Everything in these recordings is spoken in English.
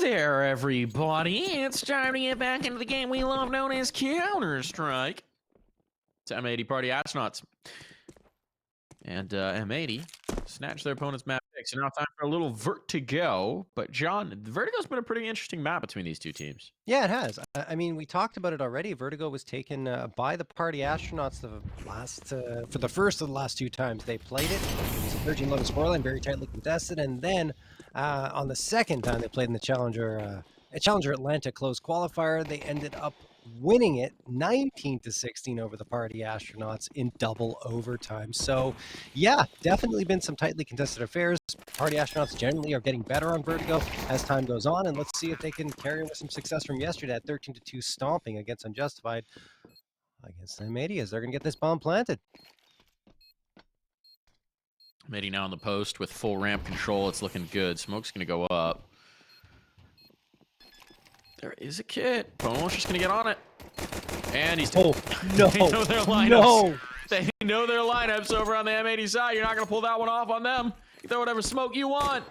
there, everybody. It's time to get back into the game we love known as Counter-Strike. It's M80 Party Astronauts. And M80 snatched their opponent's map pick. So now time for a little Vertigo. But John, Vertigo's been a pretty interesting map between these two teams. Yeah, it has. I mean, we talked about it already. Vertigo was taken by the Party Astronauts for the first of the last two times they played it. It was a 13-11 scoreline, very tightly contested. And then on the second time they played in the Challenger Atlanta closed qualifier, they ended up winning it 19-16 over the Party Astronauts in double overtime. So yeah, definitely been some tightly contested affairs. Party Astronauts generally are getting better on Vertigo as time goes on, and let's see if they can carry with some success from yesterday at 13-2 stomping against Unjustified against M80 as they're going to get this bomb planted. M80 now on the post with full ramp control. It's looking good. Smoke's going to go up. There is a kit. PwnAlone's just going to get on it. And he's... Oh, no. They know their lineups. No. They know their lineups over on the M80 side. You're not going to pull that one off on them. You throw whatever smoke you want.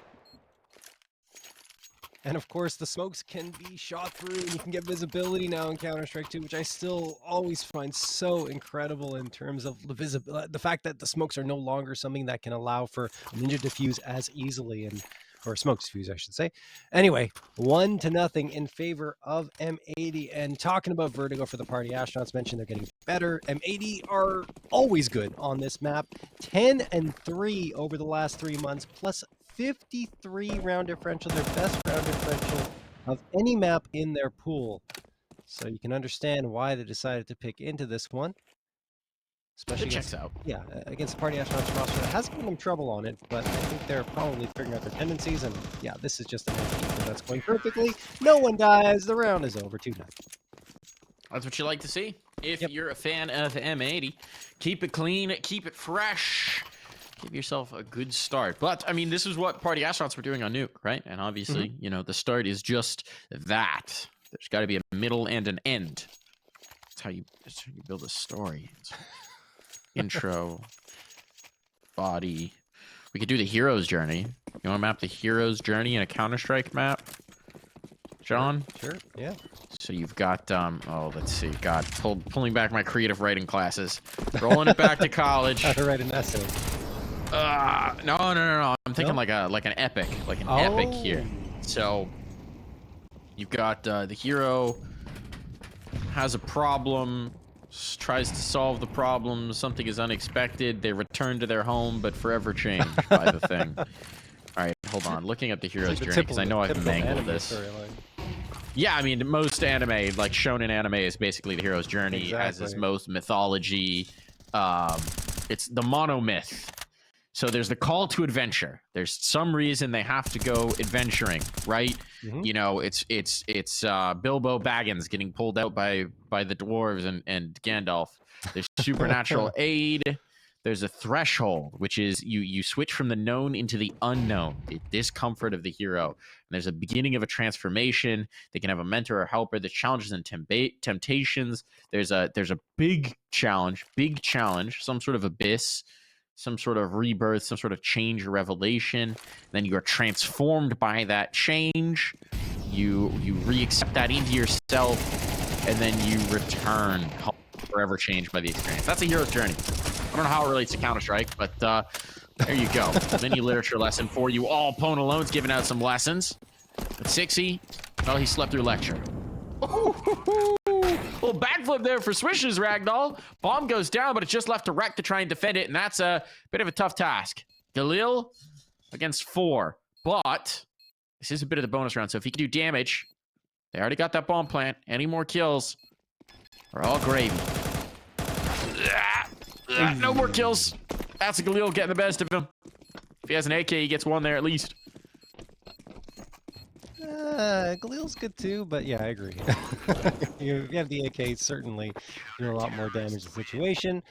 And of course, the smokes can be shot through, and you can get visibility now in Counter-Strike 2, which I still always find so incredible in terms of the fact that the smokes are no longer something that can allow for ninja defuse as easily, or smoke defuse, I should say. Anyway, 1-0 in favor of M80. And talking about Vertigo for the Party Astronauts, mentioned they're getting better. M80 are always good on this map. 10-3 over the last 3 months, plus 53 round differential, their best round differential of any map in their pool. So you can understand why they decided to pick into this one. Especially checks out. Yeah, against the Party Astronauts roster that has given them trouble on it, but I think they're probably figuring out their tendencies, and yeah, this is just an example that's going perfectly. No one dies. The round is over. 2-0. That's what you like to see. If you're a fan of M80, keep it clean, keep it fresh. Give yourself a good start. But, I mean, this is what Party Astronauts were doing on Nuke, right? And obviously, you know, the start is just that. There's got to be a middle and an end. That's how you build a story. Intro, body. We could do the hero's journey. You want to map the hero's journey in a Counter-Strike map, John? Sure, yeah. So you've got, oh, let's see. God, pulling back my creative writing classes. Rolling it back to college. How to write an essay. No. I'm thinking like an epic, epic here. So you've got the hero has a problem, tries to solve the problem. Something is unexpected. They return to their home, but forever changed by the thing. All right, hold on. Looking at the hero's journey because I know I've mangled this. Yeah, I mean, most anime, like shonen anime, is basically the hero's journey as is most mythology. It's the monomyth. So there's the call to adventure. There's some reason they have to go adventuring, right? You know, it's Bilbo Baggins getting pulled out by the dwarves and Gandalf. There's supernatural aid. There's a threshold, which is you switch from the known into the unknown, the discomfort of the hero. And there's a beginning of a transformation. They can have a mentor or helper. There's challenges and temptations. There's a big challenge, some sort of abyss, some sort of rebirth, some sort of change or revelation. Then you are transformed by that change. You re-accept that into yourself, and then you return forever changed by the experience. That's a hero's journey. I don't know how it relates to Counter-Strike, but there you go. Mini literature lesson for you all. PwnAlone's giving out some lessons. But Sixy, well, he slept through lecture. Little backflip there for Swisher's Ragdoll. Bomb goes down, but it's just left to reck to try and defend it, and that's a bit of a tough task. Galil against 4, but this is a bit of the bonus round, so if he can do damage, they already got that bomb plant. Any more kills are all gravy. No more kills. That's a Galil getting the best of him. If he has an AK, he gets one there at least. Galil's good too, but yeah, I agree. You have the AK, certainly doing a lot more damage to the situation.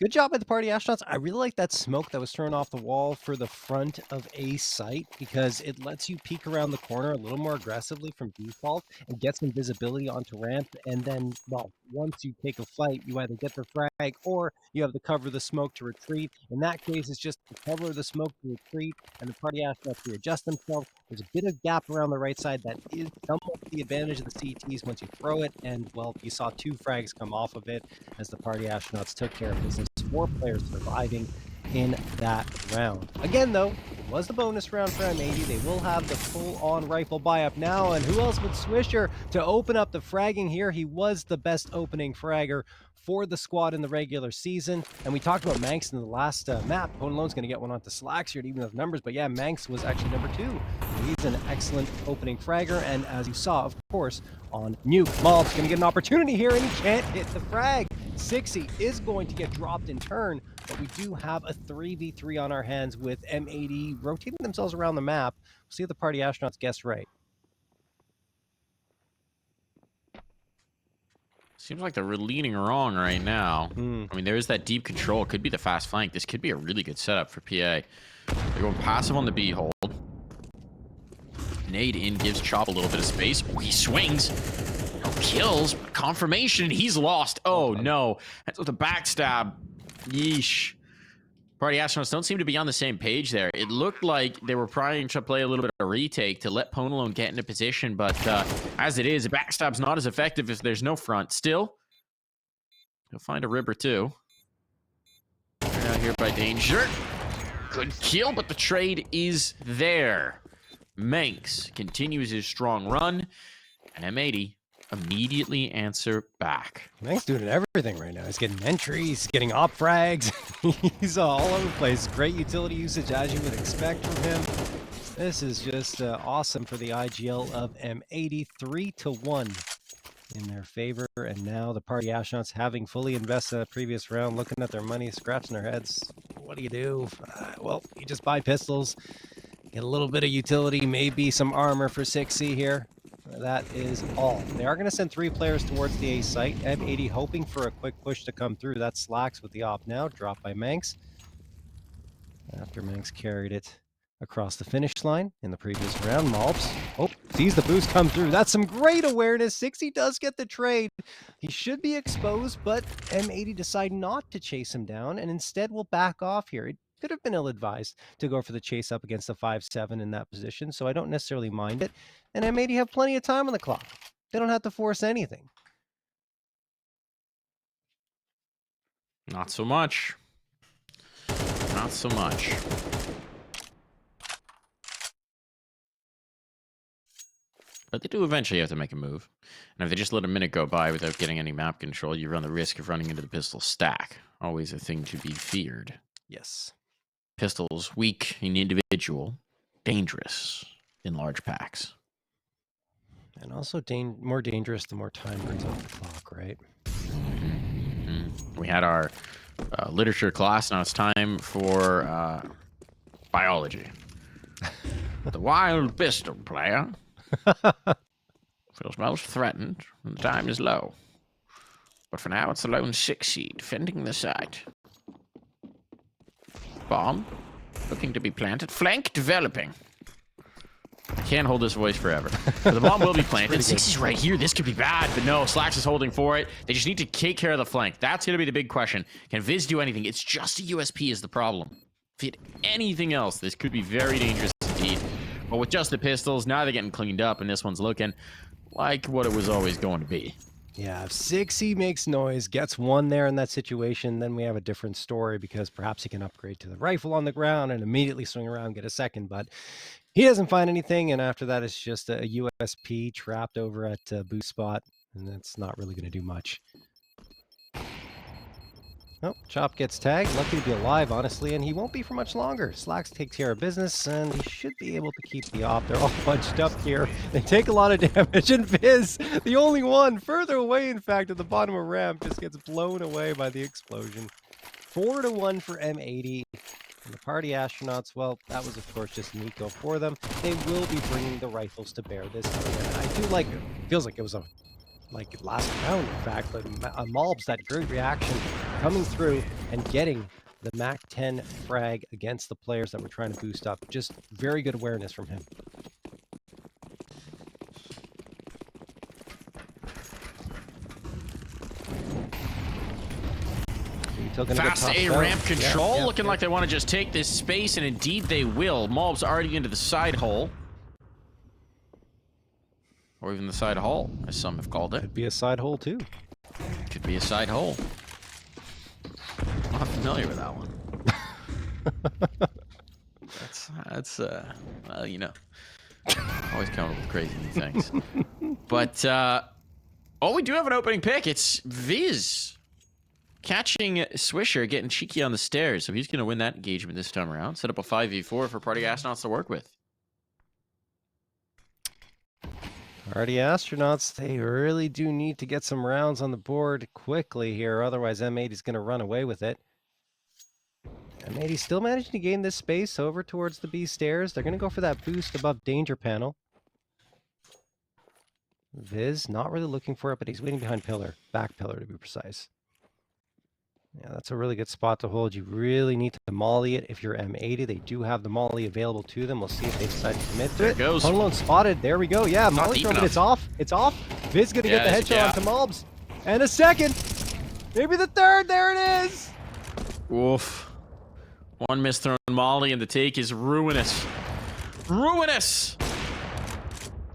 Good job by the Party Astronauts. I really like that smoke that was thrown off the wall for the front of a site because it lets you peek around the corner a little more aggressively from default and get some visibility onto ramp. And then, well, once you take a fight, you either get the frag or you have the cover of the smoke to retreat. In that case, it's just the cover of the smoke to retreat and the party astronauts readjust themselves. There's a bit of gap around the right side that is somewhat the advantage of the CTs once you throw it, and well, you saw 2 frags come off of it as the party astronauts took care of business. 4 players surviving in that round. Again, though, it was the bonus round for M80. They will have the full-on rifle buy-up now, and who else but Swisher to open up the fragging here? He was the best opening fragger for the squad in the regular season, and we talked about maNkz in the last map. PwnAlone's going to get one onto Slacks here to even those numbers, but yeah, maNkz was actually number 2. He's an excellent opening fragger, and as you saw, of course, on Nuke, maNkz going to get an opportunity here, and he can't hit the frag. 60 is going to get dropped in turn, but we do have a 3v3 on our hands with M80 rotating themselves around the map. We'll see if the party astronauts guess right. Seems like they're leaning wrong right now. I mean, there is that deep control. It could be the fast flank. This could be a really good setup for PA. They're going passive on the B hold. Nade in gives Chop a little bit of space. Oh, he swings. No kills. Confirmation. He's lost. Oh, no. That's with a backstab. Yeesh. Party astronauts don't seem to be on the same page there. It looked like they were trying to play a little bit of a retake to let PwnAlone get into position, but as it is, a backstab's not as effective if there's no front. Still, he'll find a rib or two. They're out here by Danger. Good kill, but the trade is there. maNkz continues his strong run, and M80 immediately answer back. maNkz doing everything right now. He's getting entries, he's getting op frags. He's all over the place. Great utility usage as you would expect from him. This is just awesome for the IGL of M80. 3-1 in their favor. And now the party astronauts, having fully invested in the previous round, looking at their money, scratching their heads. What do you do? Well, you just buy pistols, get a little bit of utility, maybe some armor for 6C here. That is all. They are going to send 3 players towards the A site. M80 hoping for a quick push to come through. That's Slacks with the op now, dropped by maNkz. After maNkz carried it across the finish line in the previous round. maNkz, sees the boost come through. That's some great awareness. 60 does get the trade. He should be exposed, but M80 decide not to chase him down and instead will back off here. It could have been ill-advised to go for the chase up against the 5-7 in that position, so I don't necessarily mind it. And M80 have plenty of time on the clock. They don't have to force anything. Not so much. Not so much. But they do eventually have to make a move. And if they just let a minute go by without getting any map control, you run the risk of running into the pistol stack. Always a thing to be feared. Yes. Pistols, weak in individual, dangerous in large packs. And also more dangerous the more time burns off the clock, right? We had our literature class. Now it's time for biology. The wild pistol player feels most threatened when the time is low. But for now, it's the lone 6C defending the site. Bomb looking to be planted. Flank developing. I can't hold this voice forever. But the bomb will be planted. 6C's right here. This could be bad, but no, Slacks is holding for it. They just need to take care of the flank. That's going to be the big question. Can Viz do anything? It's just a USP is the problem. If he had anything else, this could be very dangerous indeed. But with just the pistols, now they're getting cleaned up, and this one's looking like what it was always going to be. Yeah, if 6C makes noise, gets one there in that situation, then we have a different story because perhaps he can upgrade to the rifle on the ground and immediately swing around and get a second. But he doesn't find anything, and after that, it's just a USP trapped over at boost spot, and that's not really going to do much. Oh, Chop gets tagged. Lucky to be alive, honestly, and he won't be for much longer. Slacks takes care of business, and he should be able to keep the op. They're all bunched up here. They take a lot of damage, and Viz, the only one, further away, in fact, at the bottom of ramp, just gets blown away by the explosion. 4-1 for M80. And the party astronauts, well, that was, of course, just Nico for them. They will be bringing the rifles to bear this time. And I do like it. Feels like it was like last round, in fact, but maNkz, that great reaction coming through and getting the MAC-10 frag against the players that were trying to boost up. Just very good awareness from him. Still gonna Fast get A ramp control, yeah, looking like they want to just take this space, and indeed they will. maNkz already into the side hole. Or even the side hole, as some have called it. Could be a side hole too. Could be a side hole. I'm not familiar with that one. That's well, you know, always coming up with crazy new things. But oh, we do have an opening pick. It's Viz catching Swisher, getting cheeky on the stairs. So he's going to win that engagement this time around. Set up a 5v4 for Party Astronauts to work with. Party Astronauts, they really do need to get some rounds on the board quickly here. Otherwise, M80 is going to run away with it. M80 still managing to gain this space over towards the B stairs. They're going to go for that boost above danger panel. Viz not really looking for it, but he's waiting behind pillar. Back pillar, to be precise. Yeah, that's a really good spot to hold. You really need to molly it if you're M80. They do have the molly available to them. We'll see if they decide to commit to There it. it goes. PwnAlone spotted. There we go. Yeah, molly thrown, but it's off. It's off. Viz going to get the headshot onto maNkz. And a second. Maybe the third. There it is. Oof. One misthrown molly, and the take is ruinous. Ruinous!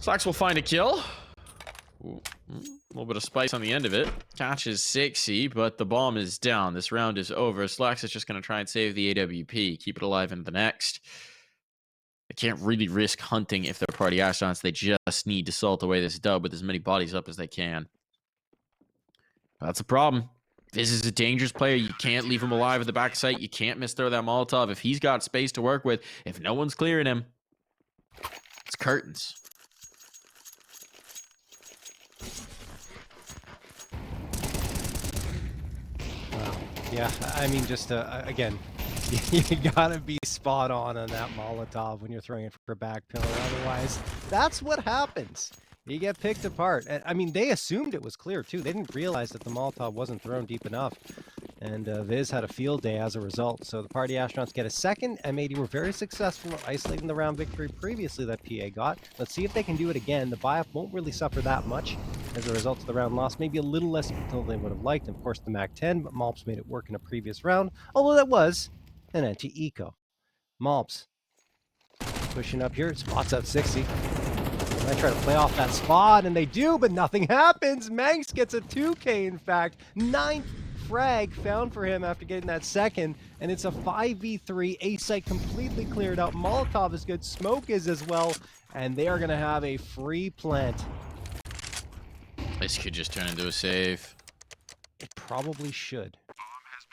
Slacks will find a kill. Ooh. A little bit of spice on the end of it. Catches 6C, but the bomb is down. This round is over. Slacks is just going to try and save the AWP. Keep it alive into the next. They can't really risk hunting if they're Party Astronauts. They just need to salt away this dub with as many bodies up as they can. That's a problem. This is a dangerous player. You can't leave him alive at the back site. You can't misthrow that Molotov. If he's got space to work with, if no one's clearing him, it's curtains. Wow. Yeah, I mean, just again, you gotta be spot on that Molotov when you're throwing it for back pillar. Otherwise, that's what happens. You get picked apart. I mean, they assumed it was clear, too. They didn't realize that the Molotov wasn't thrown deep enough. And Viz had a field day as a result. So the Party Astronauts get a second. M80 were very successful at isolating the round victory previously that PA got. Let's see if they can do it again. The buy-up won't really suffer that much as a result of the round loss. Maybe a little less than they would have liked. Of course, the maNkz, but maNkz made it work in a previous round. Although that was an anti-eco. maNkz pushing up here. Spots out 60. I try to play off that spot, and they do, but nothing happens. maNkz gets a 2K, in fact. 9th frag found for him after getting that second, and it's a 5v3. A site completely cleared out. Molotov is good. Smoke is as well, and they are going to have a free plant. This could just turn into a save. It probably should.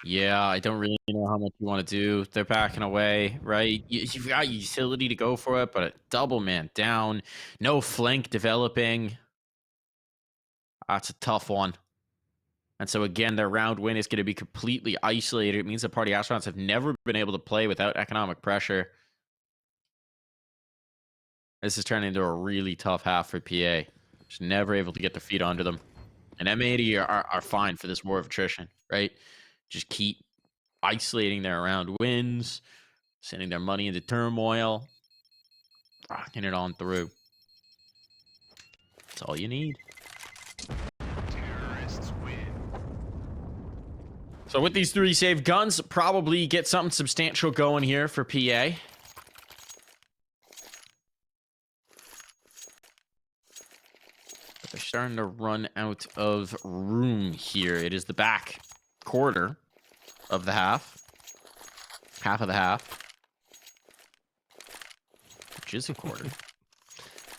Yeah, I don't really know how much you want to do. They're backing away, right? You've got utility to go for it, but a double man down. No flank developing. That's a tough one. And so, again, their round win is going to be completely isolated. It means the Party Astronauts have never been able to play without economic pressure. This is turning into a really tough half for PA. Just never able to get their feet under them. And M80 are fine for this war of attrition, right? Just keep isolating their round wins, sending their money into turmoil, rocking it on through. That's all you need. Terrorists win. So with these 3 saved guns, probably get something substantial going here for PA. But they're starting to run out of room here. It is the back quarter of the half of the half, which is a quarter.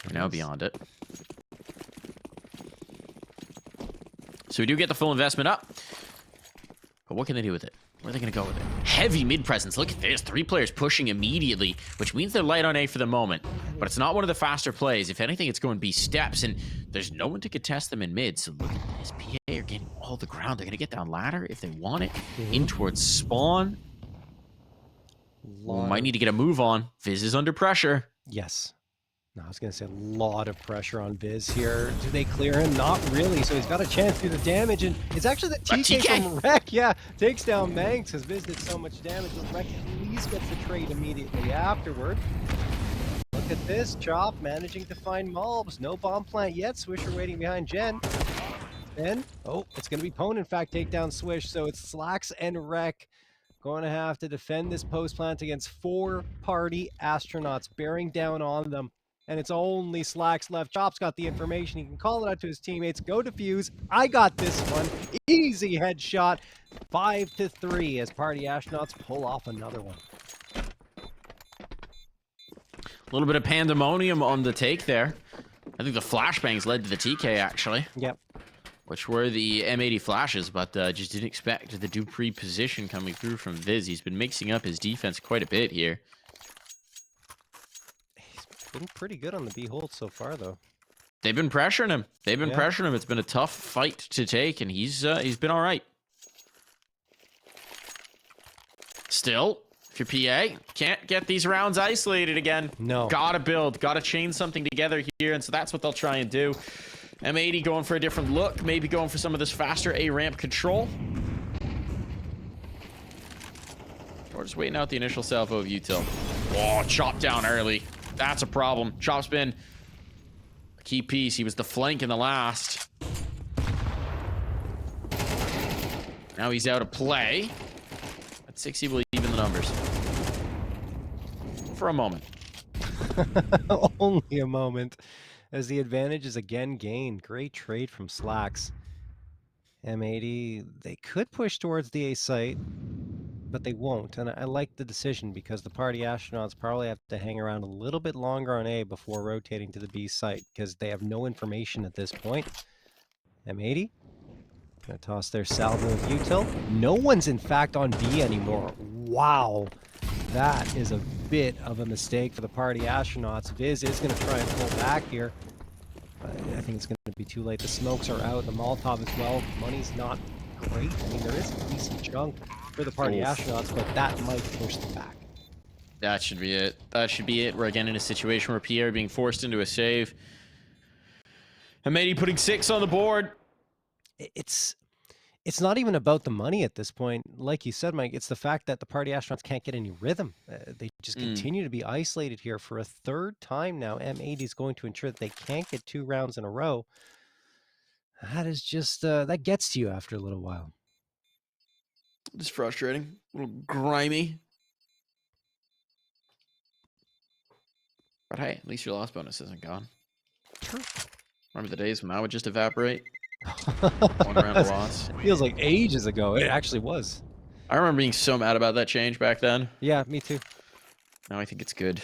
We're now beyond it. So we do get the full investment up, but what can they do with it? Where are they going to go with it? Heavy mid presence. Look at this. 3 players pushing immediately, which means they're light on A for the moment. But it's not one of the faster plays. If anything, it's going to be steps, and there's no one to contest them in mid. So look at this. PA are getting all the ground. They're going to get down ladder if they want it. In towards spawn. We might need to get a move on. Viz is under pressure. Yes. No, I was going to say a lot of pressure on Viz here. Do they clear him? Not really. So he's got a chance to do the damage. And it's actually the TK from reck. Yeah, takes down maNkz because Viz did so much damage. But reck at least gets the trade immediately afterward. Look at this. Chop managing to find maNkz. No bomb plant yet. Swisher waiting behind Jen. then, oh, it's going to be Pwn, in fact, take down Swish. So it's Slacks and Reck going to have to defend this post plant against 4 party astronauts bearing down on them. And it's only Slacks left. Chop's got the information. He can call it out to his teammates. Go defuse. I got this one. Easy headshot. 5-3 as party astronauts pull off another one. A little bit of pandemonium on the take there. I think the flashbangs led to the TK, actually. Yep. Which were the M80 flashes, but just didn't expect the Dupree position coming through from Viz. He's been mixing up his defense quite a bit here. He's been pretty good on the B hold so far, though. They've been pressuring him. They've been pressuring him. It's been a tough fight to take, and he's been all right. Still, if you're PA, can't get these rounds isolated again. No. Gotta build, gotta chain something together here, and so that's what they'll try and do. M80 going for a different look, maybe going for some of this faster A-ramp control. Or just waiting out the initial salvo of util. Oh, Chop down early. That's a problem. Chop's been a key piece. He was the flank in the last. Now he's out of play. At 60 will even the numbers. For a moment. Only a moment. As the advantage is again gained. Great trade from Slacks. M80, they could push towards the A site, but they won't. And I like the decision because the party astronauts probably have to hang around a little bit longer on A before rotating to the B site because they have no information at this point. M80, gonna toss their salvo of util. No one's in fact on B anymore. Wow. That is a bit of a mistake for the party astronauts. Viz is going to try and pull back here. But I think it's going to be too late. The smokes are out. The Molotov as well. Money's not great. I mean, there is a decent chunk for the party astronauts, but that might push them back. That should be it. That should be it. We're again in a situation where Pierre being forced into a save. M80 putting 6 on the board. It's not even about the money at this point. Like you said, Mike, it's the fact that the party astronauts can't get any rhythm. They just continue to be isolated here for a third time now. M80 is going to ensure that they can't get 2 rounds in a row. That is just, that gets to you after a little while. It's frustrating. A little grimy. But hey, at least your loss bonus isn't gone. True. Remember the days when that would just evaporate? 1 round of loss. Feels like ages ago. It actually was. I remember being so mad about that change back then. Yeah, me too. Now I think it's good.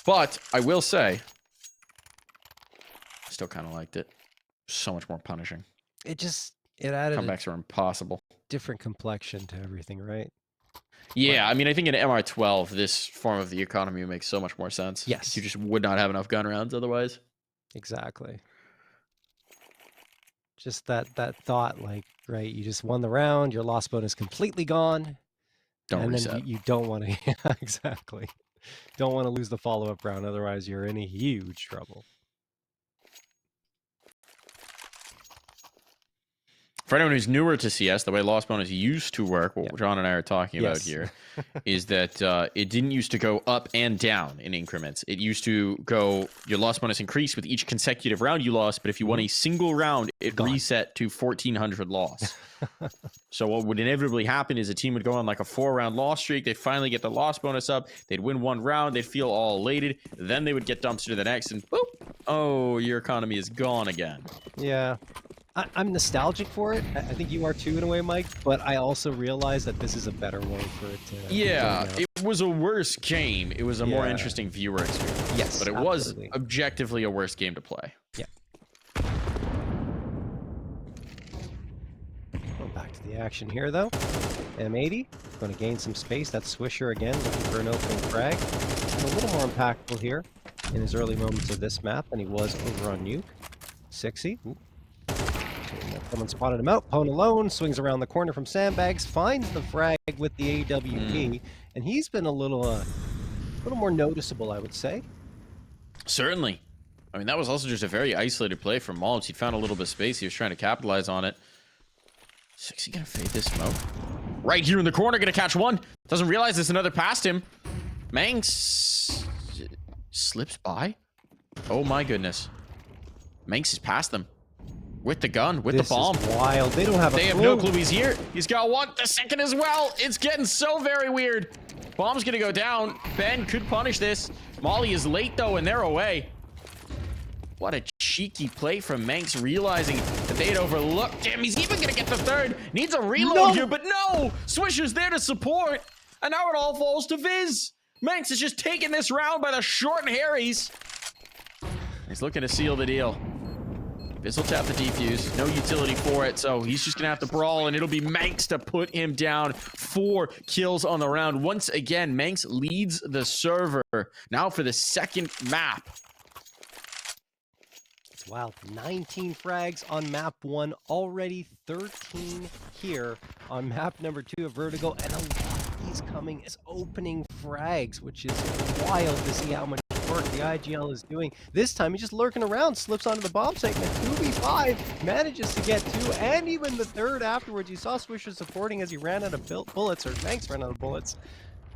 But I will say, I still kind of liked it. So much more punishing. It added Comebacks are impossible. different complexion to everything, right? Yeah, I mean, I think in MR12, this form of the economy makes so much more sense. Yes. You just would not have enough gun rounds otherwise. Exactly. Just that thought, like, right, you just won the round, your loss bonus completely gone. Don't and reset. then you don't want to, yeah, exactly. Don't want to lose the follow-up round, otherwise you're in a huge trouble. For anyone who's newer to CS, the way loss bonus used to work, what John and I are talking about here, is that it didn't used to go up and down in increments. It used to go, your loss bonus increased with each consecutive round you lost, but if you won a single round, it reset to 1,400 loss. So what would inevitably happen is a team would go on like a 4-round loss streak. They'd finally get the loss bonus up. They'd win 1 round. They'd feel all elated. Then they would get dumpster to the next, and boop, oh, your economy is gone again. Yeah. I'm nostalgic for it. I think you are too in a way, Mike, but I also realize that this is a better way for it to... Yeah, it was a worse game. It was a more interesting viewer experience. Yes, but it was objectively a worse game to play. Yeah. Going back to the action here, though. M80 going to gain some space. That's Swisher again, looking for an opening frag. And a little more impactful here in his early moments of this map than he was over on Nuke. 60. Ooh. Someone spotted him out. PwnAlone swings around the corner from sandbags, finds the frag with the AWP, and he's been a little more noticeable, I would say. Certainly. I mean, that was also just a very isolated play from maNkz. He found a little bit of space. He was trying to capitalize on it. 60 gonna fade this smoke. Right here in the corner, gonna catch one. Doesn't realize there's another past him. maNkz slips by. Oh my goodness. maNkz is past them. With the gun, with This the bomb. is wild. They don't have They a have no clue he's here. He's got one, the second as well. It's getting so very weird. Bomb's gonna go down. Ben could punish this. Molly is late though, and they're away. What a cheeky play from maNkz, realizing that they had overlooked him. He's even gonna get the third. Needs a reload here, but no! Swisher's there to support, and now it all falls to Viz. maNkz is just taking this round by the short Harrys. He's looking to seal the deal. Viz will tap the defuse, no utility for it, so he's just gonna have to brawl, and it'll be maNkz to put him down. 4 kills on the round. Once again, maNkz leads the server. Now for the second map. Wow, 19 frags on map 1, already 13 here on map number 2 of Vertigo, and a lot of these coming as opening frags, which is wild to see how much work the IGL is doing. This time he's just lurking around, slips onto the bomb segment, 2v5, manages to get 2, and even the third afterwards. You saw Swisher supporting as he ran out of bullets, or maNkz ran out of bullets,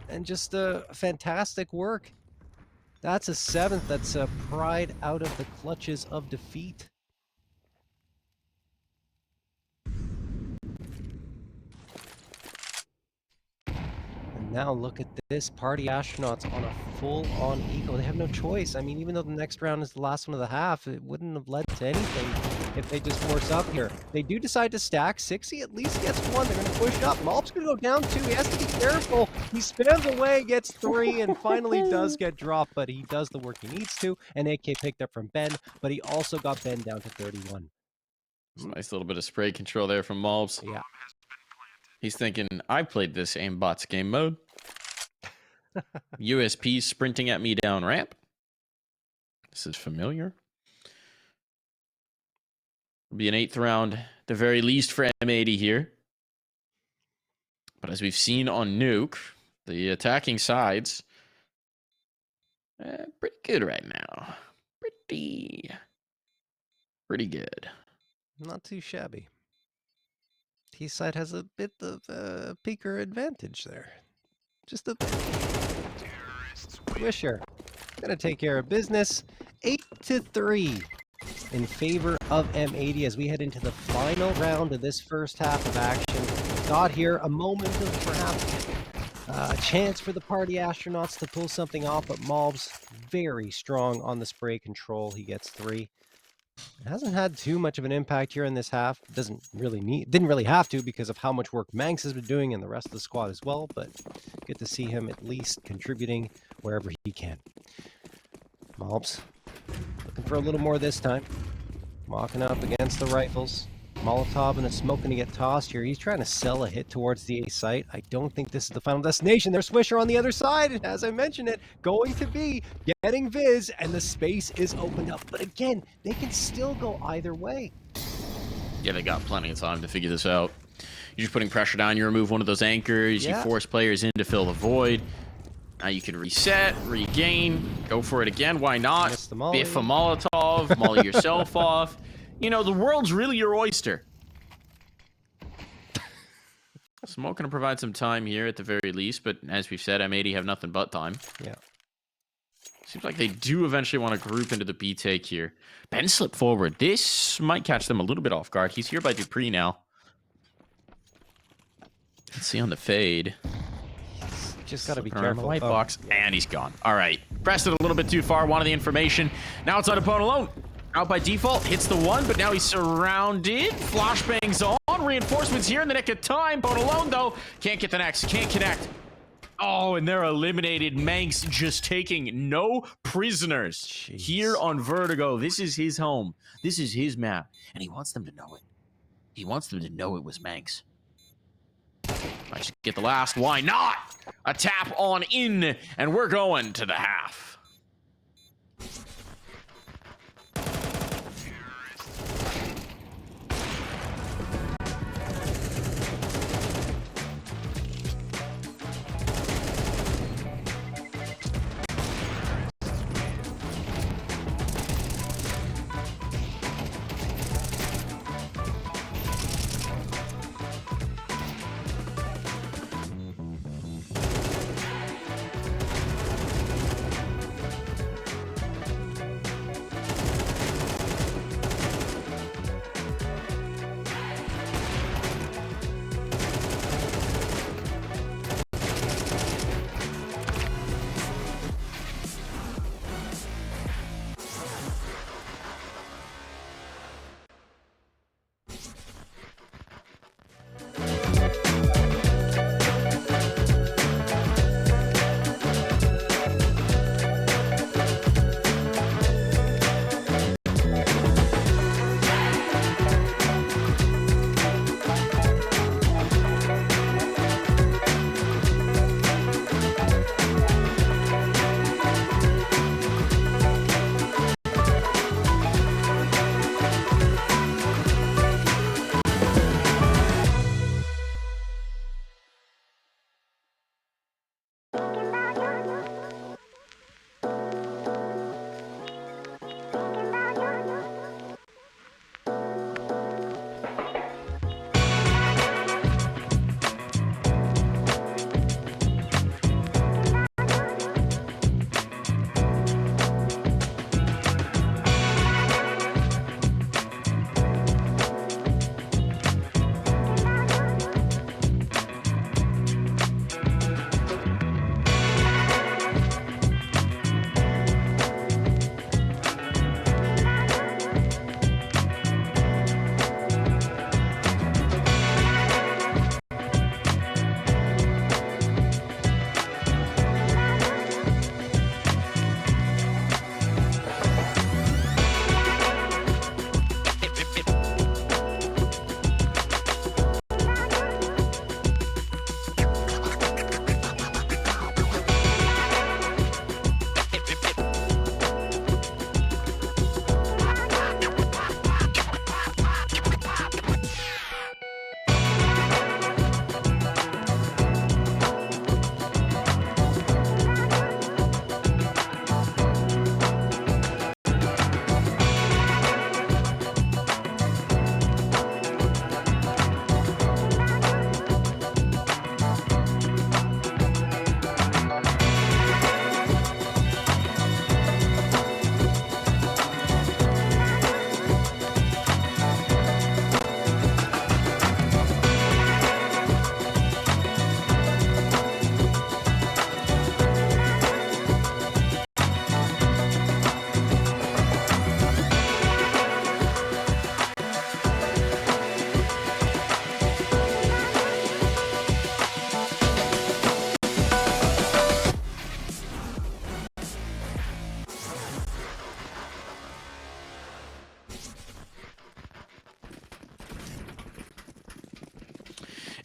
and just fantastic work. That's a 7th. That's pride out of the clutches of defeat. And now look at this. Party Astronauts on a full-on eco. They have no choice. I mean, even though the next round is the last one of the half, it wouldn't have led to anything if they just force up here. They do decide to stack. 60 at least gets 1. They're going to push up. Malp's going to go down 2. He has to be careful. He spins away, gets 3, and finally does get dropped, but he does the work he needs to. And AK picked up from Ben, but he also got Ben down to 31. Nice little bit of spray control there from Malps. Yeah. He's thinking, I played this aimbots game mode. USP sprinting at me down ramp. This is familiar. It'll be an 8th round, the very least for M80 here. But as we've seen on Nuke, the attacking sides, pretty good right now. Pretty good. Not too shabby. T-side has a bit of a peaker advantage there. Just a bit. Swisher gonna take care of business. 8-3 in favor of M80 as we head into the final round of this first half of action. Got here a moment of perhaps a chance for the Party Astronauts to pull something off, but Malb's very strong on the spray control. He gets 3. It hasn't had too much of an impact here in this half. Didn't really have to because of how much work maNkz has been doing and the rest of the squad as well, but good to see him at least contributing wherever he can. Malbs looking for a little more this time. Walking up against the rifles. Molotov and a smoke going to get tossed here. He's trying to sell a hit towards the A site. I don't think this is the final destination. There's Swisher on the other side, and as I mentioned it, going to be getting Viz, and the space is opened up. But again, they can still go either way. Yeah, they got plenty of time to figure this out. You're just putting pressure down. You remove one of those anchors. Yeah. You force players in to fill the void. Now you can reset, regain, go for it again. Why not? Biff a Molotov, molly yourself off. You know, the world's really your oyster. Smoke going to provide some time here at the very least, but as we've said, M80 have nothing but time. Yeah. Seems like they do eventually want to group into the B take here. Ben slipped forward. This might catch them a little bit off guard. He's here by Dupree now. Let's see on the fade. Just got to be Around careful. the white box, and he's gone. All right. Pressed it a little bit too far. Wanted the information. Now it's on PwnAlone. Out by default. Hits the 1, but now he's surrounded. Flashbangs on. Reinforcements here in the nick of time. PwnAlone, though, can't get the next. Can't connect. Oh, and they're eliminated. maNkz just taking no prisoners. Jeez. Here on Vertigo. This is his home. This is his map. And he wants them to know it. He wants them to know it was maNkz. I should get the last. Why not? A tap on in, and we're going to the half.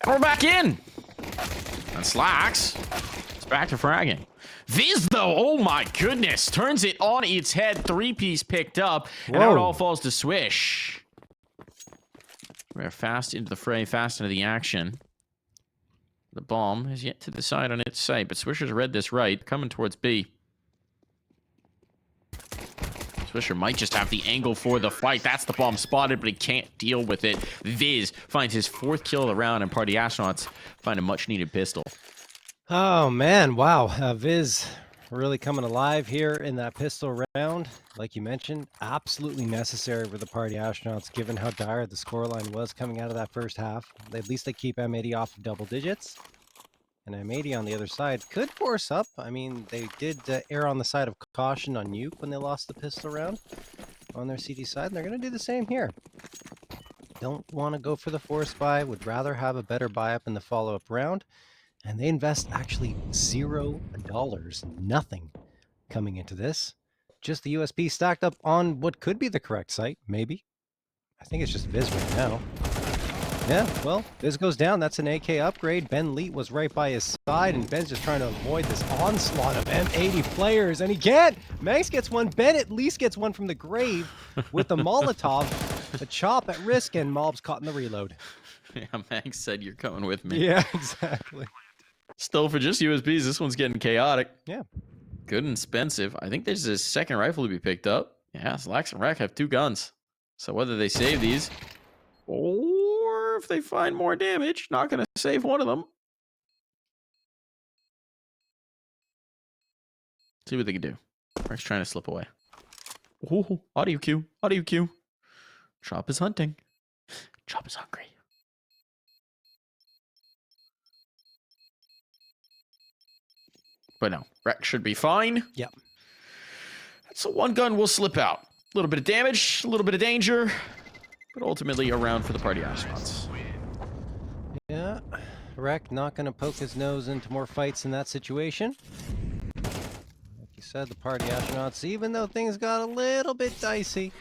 And we're back in. And Slacks is back to fragging. Viz, though, oh my goodness, turns it on its head. 3-piece picked up, and now it all falls to Swish. We're fast into the fray, fast into the action. The bomb is yet to decide on its site, but Swisher's read this right, coming towards B. Swisher might just have the angle for the fight. That's the bomb spotted, but he can't deal with it. Viz finds his 4th kill of the round, and Party Astronauts find a much-needed pistol. Oh, man. Wow. Viz really coming alive here in that pistol round. Like you mentioned, absolutely necessary for the Party Astronauts, given how dire the scoreline was coming out of that first half. At least they keep M80 off of double digits. And M80 on the other side could force up. I mean, they did err on the side of caution on Nuke when they lost the pistol round on their CD side. And they're going to do the same here. Don't want to go for the force buy. Would rather have a better buy up in the follow-up round. And they invest actually $0, nothing coming into this. Just the USB stacked up on what could be the correct site, maybe. I think it's just Viz right now. Yeah, well, Viz goes down. That's an AK upgrade. Ben Leet was right by his side, and Ben's just trying to avoid this onslaught of M80 players, and he can't! maNkz gets one. Ben at least gets one from the grave with the Molotov. The chop at risk, and Mob's caught in the reload. Yeah, maNkz said you're coming with me. Yeah, exactly. Still, for just USBs, this one's getting chaotic. Yeah. Good and expensive. I think there's a 2nd rifle to be picked up. Yeah, Slacks and Reck have 2 guns. So whether they save these, or if they find more damage, not going to save one of them. See what they can do. Reck's trying to slip away. Ooh, audio cue. Audio cue. Chop is hunting. Chop is hungry. But no, Reck should be fine. Yep. So 1 gun will slip out. A little bit of damage, a little bit of danger, but ultimately a round for the Party Astronauts. Yeah, Reck not going to poke his nose into more fights in that situation. Like you said, the Party Astronauts, even though things got a little bit dicey,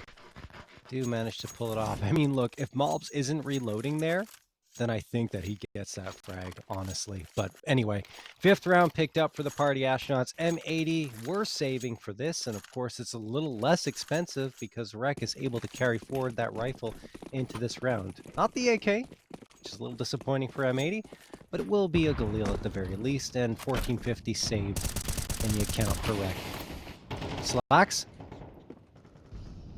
do manage to pull it off. I mean, look, if Mobs isn't reloading there, then I think that he gets that frag, honestly. But anyway, 5th round picked up for the Party Astronauts. M80 we're saving for this, and of course it's a little less expensive because Reck is able to carry forward that rifle into this round. Not the AK, which is a little disappointing for M80, but it will be a Galil at the very least, and 1450 saved in the account for Reck. Slacks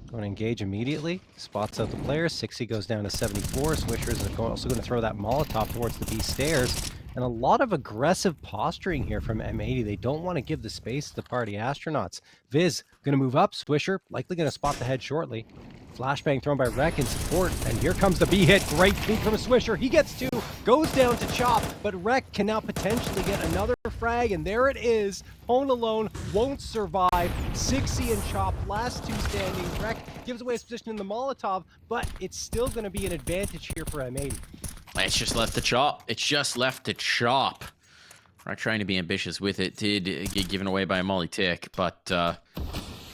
going to engage immediately. Spots out the players. 60 goes down to 74. Swisher is also going to throw that Molotov towards the B stairs. And a lot of aggressive posturing here from M80. They don't want to give the space to the Party Astronauts. Viz going to move up. Swisher likely going to spot the head shortly. Flashbang thrown by Reck in support. And here comes the B hit. Great peek from Swisher. He gets 2. Goes down to Chop. But Reck can now potentially get another frag. And there it is. PwnAlone won't survive. 60 and Chop. Last 2 standing. Reck gives away his position in the Molotov. But it's still going to be an advantage here for M80. It's just left to Chop. It's just left to Chop. Reck trying to be ambitious with it. Did get given away by a molly tick. But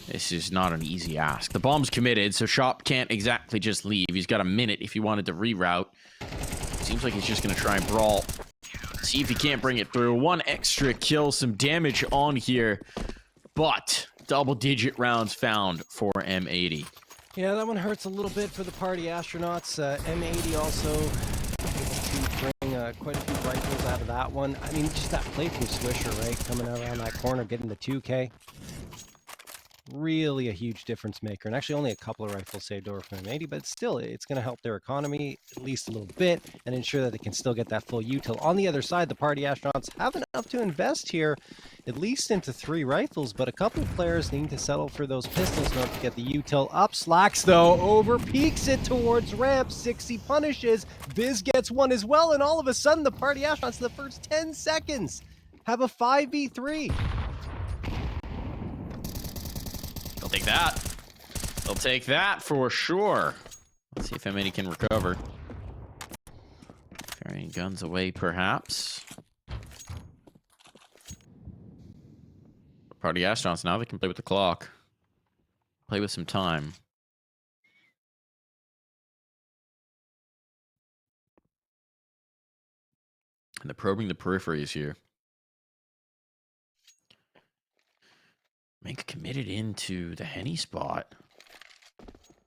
this is not an easy ask. The bomb's committed, so Chop can't exactly just leave. He's got a minute if he wanted to reroute. Seems like he's just going to try and brawl. See if he can't bring it through. 1 extra kill, some damage on here. But double-digit rounds found for M80. Yeah, that one hurts a little bit for the Party Astronauts. M80 also able to bring quite a few rifles out of that one. I mean, just that play from Swisher, right? Coming around that corner, getting the 2K. Really a huge difference maker, and actually only a couple of rifles saved over from M80, but still it's going to help their economy at least a little bit and ensure that they can still get that full util. On the other side, the Party Astronauts have enough to invest here, at least into 3 rifles, but a couple of players need to settle for those pistols in order to get the util up. Slacks, though, over peaks it towards ramp. 60 punishes. Viz gets one as well, and all of a sudden the Party Astronauts in the first 10 seconds have a 5v3. They'll take that. They'll take that for sure. Let's see if M80 can recover. Carrying guns away, perhaps. Party Astronauts, now they can play with the clock. Play with some time. And they're probing the peripheries here. maNkz committed into the Henny spot.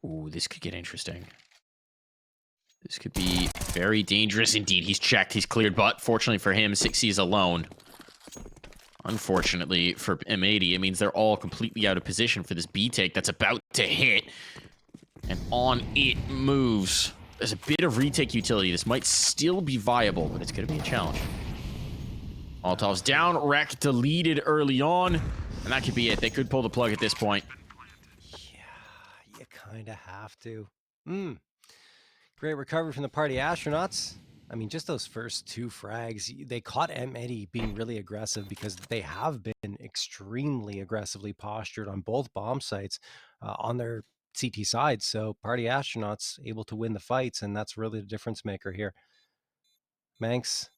Ooh, this could get interesting. This could be very dangerous indeed. He's checked, he's cleared, but fortunately for him, 6C is alone. Unfortunately for M80, it means they're all completely out of position for this B take that's about to hit. And on it moves. There's a bit of retake utility. This might still be viable, but it's going to be a challenge. Molotov's down. Reck deleted early on. And that could be it. They could pull the plug at this point. Yeah, you kind of have to. Great recovery from the party astronauts. I mean, just those first 2 frags, they caught M80 being really aggressive because they have been extremely aggressively postured on both bomb sites on their CT side. So party astronauts able to win the fights, and that's really the difference maker here. maNkz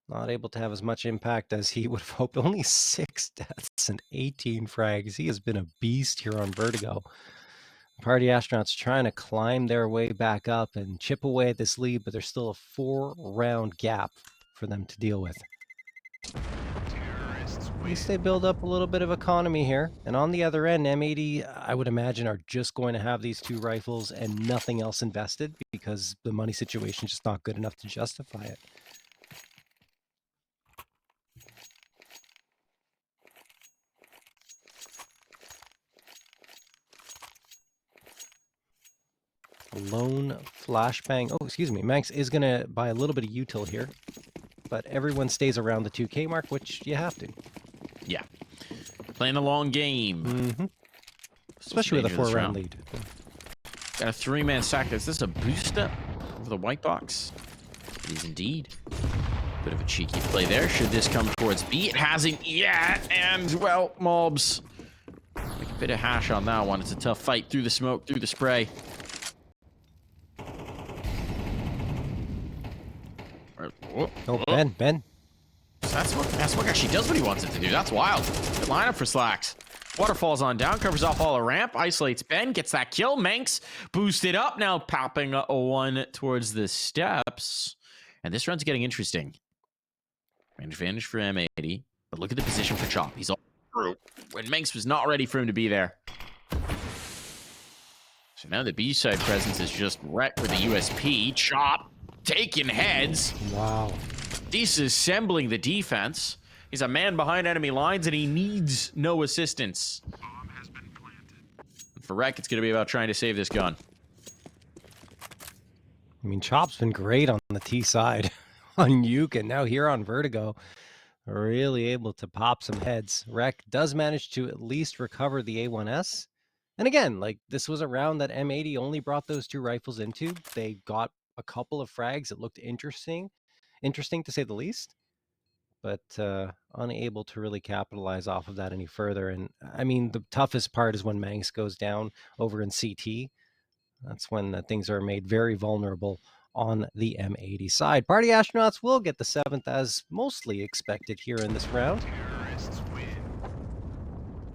not able to have as much impact as he would have hoped. Only 6 deaths and 18 frags. He has been a beast here on Vertigo. Party astronauts trying to climb their way back up and chip away at this lead, but there's still a 4-round gap for them to deal with. At least they build up a little bit of economy here. And on the other end, M80, I would imagine, are just going to have these 2 rifles and nothing else invested because the money situation is just not good enough to justify it. Lone flashbang. Oh, excuse me. maNkz is going to buy a little bit of util here, but everyone stays around the 2K mark, which you have to. Yeah. Playing the long game. Especially with a 4-round lead. Got a 3-man stack. Is this a booster over the white box? It is indeed. Bit of a cheeky play there. Should this come towards B? It hasn't yet. And, well, mobs. Make a bit of hash on that one. It's a tough fight through the smoke, through the spray. Oh, Ben. That's what actually does what he wants it to do. That's wild. Good lineup for Slacks. Waterfalls on down, covers off all a ramp, isolates Ben, gets that kill. maNkz boosted up, now popping a 1 towards the steps. And this run's getting interesting. Range advantage for M80, but look at the position for Chop. He's all through when maNkz was not ready for him to be there. So now the B-side presence is just reck with the USP. Chop taking heads. Wow. Disassembling the defense. He's a man behind enemy lines, and he needs no assistance. Bomb has been planted. For reck, it's going to be about trying to save this gun. I mean, Chop's been great on the T side on Nuke, and now here on Vertigo, really able to pop some heads. Reck does manage to at least recover the A1S. And again, like, this was a round that M80 only brought those 2 rifles into. They got a couple of frags that looked interesting to say the least, but unable to really capitalize off of that any further. And I mean, the toughest part is when maNkz goes down over in CT. That's when things are made very vulnerable on the M80 side. Party astronauts will get the 7th as mostly expected here in this round,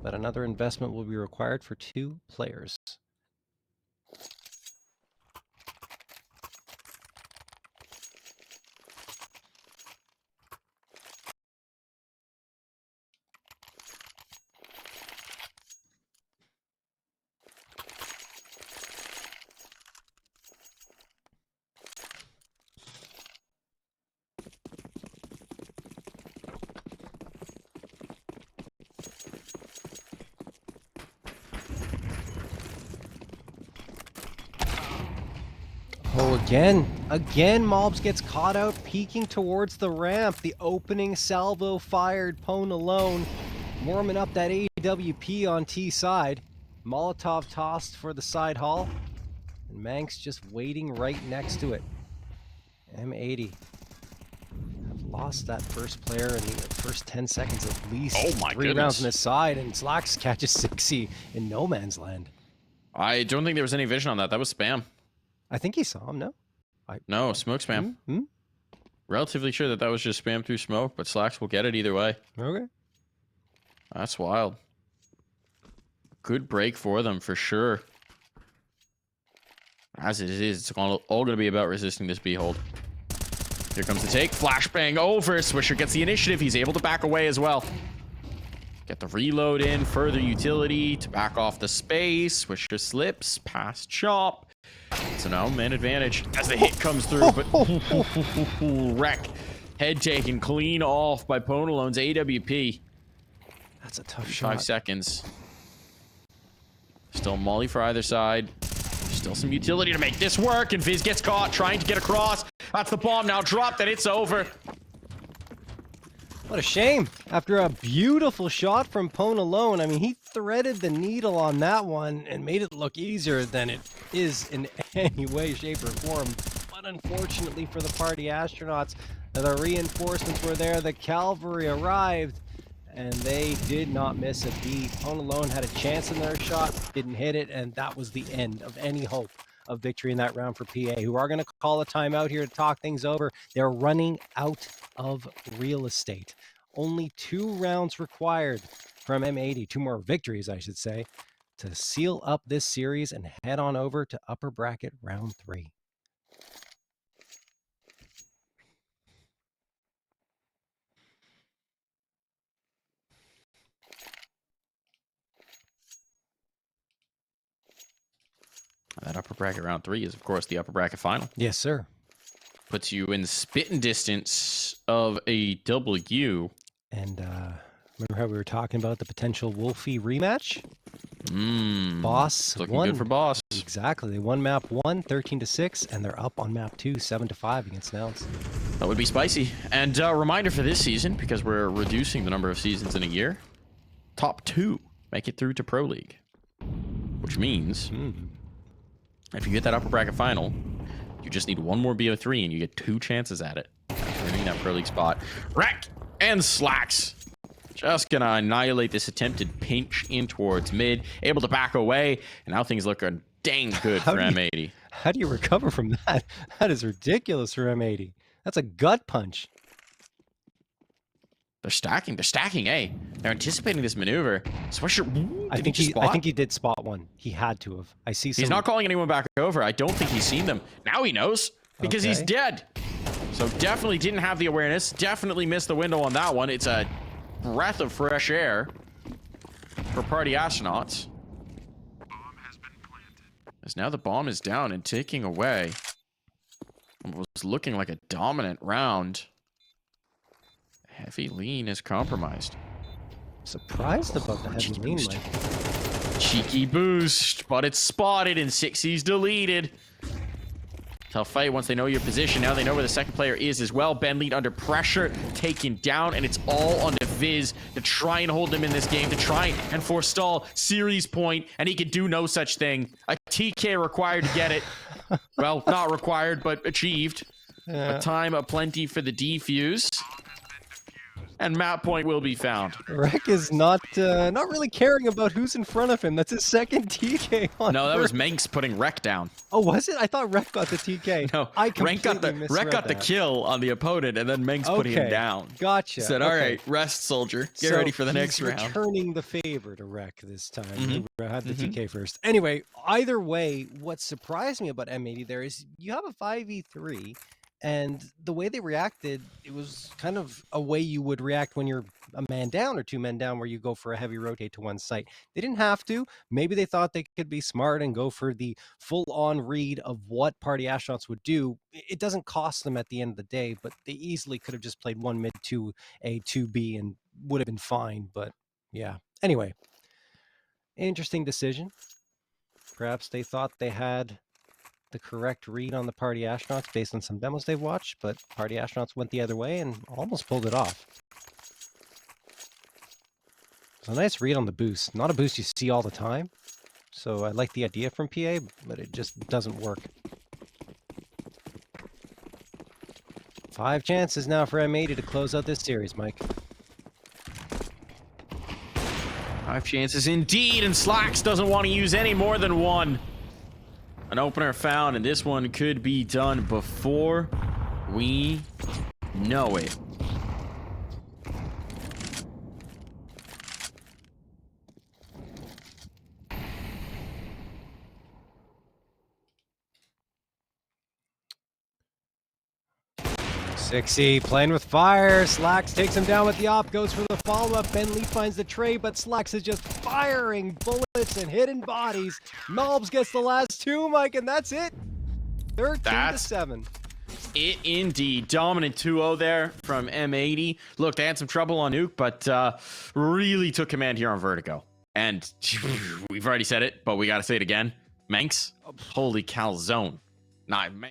but another investment will be required for 2 players. Oh, again, Mobs gets caught out peeking towards the ramp. The opening salvo fired PwnAlone, warming up that AWP on T side. Molotov tossed for the side hall, and maNkz just waiting right next to it. M80 have lost that first player in the first 10 seconds at least. Oh my 3 rounds on this side, and Slacks catches 6C in no man's land. I don't think there was any vision on that. That was spam. I think he saw him, no? No, smoke spam. Relatively sure that was just spam through smoke, but Slacks will get it either way. Okay. That's wild. Good break for them, for sure. As it is, it's all going to be about resisting this B hold. Here comes the take. Flashbang over. Swisher gets the initiative. He's able to back away as well. Get the reload in. Further utility to back off the space. Swisher slips past Chop. So now man advantage as the hit comes through. But reck. Head taken clean off by PwnAlone's AWP. That's a tough shot. 5 seconds. Still molly for either side. Still some utility to make this work, and Viz gets caught trying to get across. That's the bomb now dropped, and it's over. What a shame. After a beautiful shot from PwnAlone, I mean, he threaded the needle on that one and made it look easier than it is in any way, shape, or form. But unfortunately for the party astronauts, the reinforcements were there, the cavalry arrived, and they did not miss a beat. PwnAlone had a chance in their shot, didn't hit it, and that was the end of any hope of victory in that round for PA, who are going to call a timeout here to talk things over. They're running out of real estate. Only 2 rounds required from M80, 2 more victories, I should say, to seal up this series and head on over to upper bracket round 3. That upper bracket round 3 is, of course, the upper bracket final. Yes, sir. Puts you in spitting distance of a W. And remember how we were talking about the potential Wolfie rematch? Boss Looking won. good for Boss. Exactly. They won map 1, 13-6, and they're up on map 2, 7-5 against Nouns. That would be spicy. And reminder for this season, because we're reducing the number of seasons in a year, top 2 make it through to Pro League. Which means if you get that upper bracket final, you just need 1 more BO3 and you get 2 chances at it. Earning that Pro League spot. Reck and Slacks. Just gonna annihilate this attempted pinch in towards mid. Able to back away. And now things look dang good for M80. How do you recover from that? That is ridiculous for M80. That's a gut punch. They're stacking. They're stacking A. They're anticipating this maneuver. Swisher. I think he did spot 1. He had to have. I see some... He's not calling anyone back over. I don't think he's seen them. Now he knows because he's dead. So definitely didn't have the awareness. Definitely missed the window on that one. It's a breath of fresh air for party astronauts. Bomb has been planted. As now the bomb is down and taking away what was looking like a dominant round. Heavy lean is compromised. Surprised about the heavy lean, Mike. Cheeky boost, but it's spotted and 6E's deleted. Tough fight once they know your position. Now they know where the second player is as well. Ben lead under pressure, taken down, and it's all on to Viz to try and hold them in this game, to try and forestall series point, and he could do no such thing. A TK required to get it. Well, not required, but achieved. A time aplenty for the defuse. And map point will be found. Reck is not really caring about who's in front of him. That's his second TK on No, that was first. maNkz putting Reck down. Oh, was it? I thought Reck got the TK. No, I Reck got the that. kill on the opponent, and then maNkz put him down. Gotcha. Said, "All right, rest, soldier. Get ready for the next round." Returning the favor to Reck this time. He had the TK first. Anyway, either way, what surprised me about M80 there is you have a 5v3. And the way they reacted, it was kind of a way you would react when you're a man down or 2 men down, where you go for a heavy rotate to one site. They didn't have to. Maybe they thought they could be smart and go for the full-on read of what party astronauts would do. It doesn't cost them at the end of the day, but they easily could have just played 1 mid, 2 A, 2 B, and would have been fine. But yeah. Anyway, interesting decision. Perhaps they thought they had the correct read on the party astronauts based on some demos they've watched, but party astronauts went the other way and almost pulled it off. It's a nice read on the boost. Not a boost you see all the time, so I like the idea from PA, but it just doesn't work. 5 chances now for M80 to close out this series, Mike. 5 chances indeed, and Slacks doesn't want to use any more than 1. An opener found, and this one could be done before we know it. 6E playing with fire. Slacks takes him down with the op, goes for the follow-up. Ben Lee finds the trade, but Slacks is just firing bullets and hitting bodies. Nobs gets the last two, Mike, and that's it. 13-7. It indeed. Dominant 2-0 there from M80. Look, they had some trouble on Nuke, but really took command here on Vertigo. And we've already said it, but we got to say it again. maNkz, holy calzone. Nah,